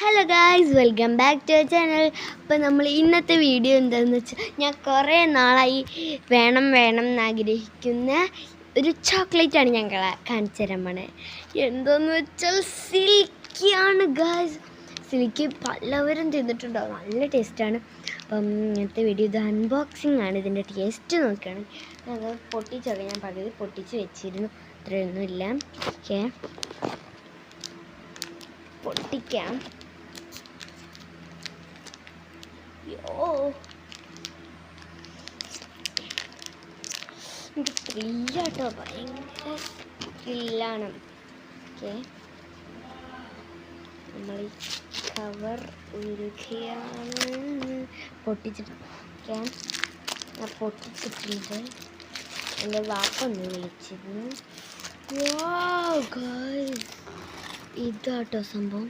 Hello guys, welcome back to channel. അപ്പോൾ നമ്മൾ ഇന്നത്തെ വീഡിയോ എന്താണെന്ന് വെച്ചാൽ, ഞാൻ കുറേ നാളായി വേണം എന്നാഗ്രഹിക്കുന്ന ഒരു ചോക്ലേറ്റാണ് ഞാൻ കാണിച്ചു തരാൻ പോണത്. എന്താണെന്ന് വെച്ചാൽ സിൽക്കിയാണ് ഗായ്സ്. സിൽക്കി പലവരും തിന്നിട്ടുണ്ടാവും, നല്ല ടേസ്റ്റാണ്. അപ്പം ഇന്നത്തെ വീഡിയോ ഇത് അൺബോക്സിങ് ആണ്. ഇതിൻ്റെ ടേസ്റ്റ് നോക്കുകയാണ്. അത് പൊട്ടിച്ചത് ഞാൻ പകുതി പൊട്ടിച്ച് വെച്ചിരുന്നു, ഇത്രയൊന്നുമില്ല. ഓക്കെ, പൊട്ടിക്കാം. എനിക്ക് ത്രില്ലാട്ടോ, ഭയങ്കര ത്രില്ലാണ്. ഓക്കെ, നമ്മൾ ഈ കവർ ഉരുകയാണ്. പൊട്ടിച്ചിട്ട് ഞാൻ പൊട്ടിച്ചിട്ടുണ്ട്. എൻ്റെ വാപ്പൊന്ന് വിളിച്ചിരുന്നു. ഇതാട്ടോ സംഭവം.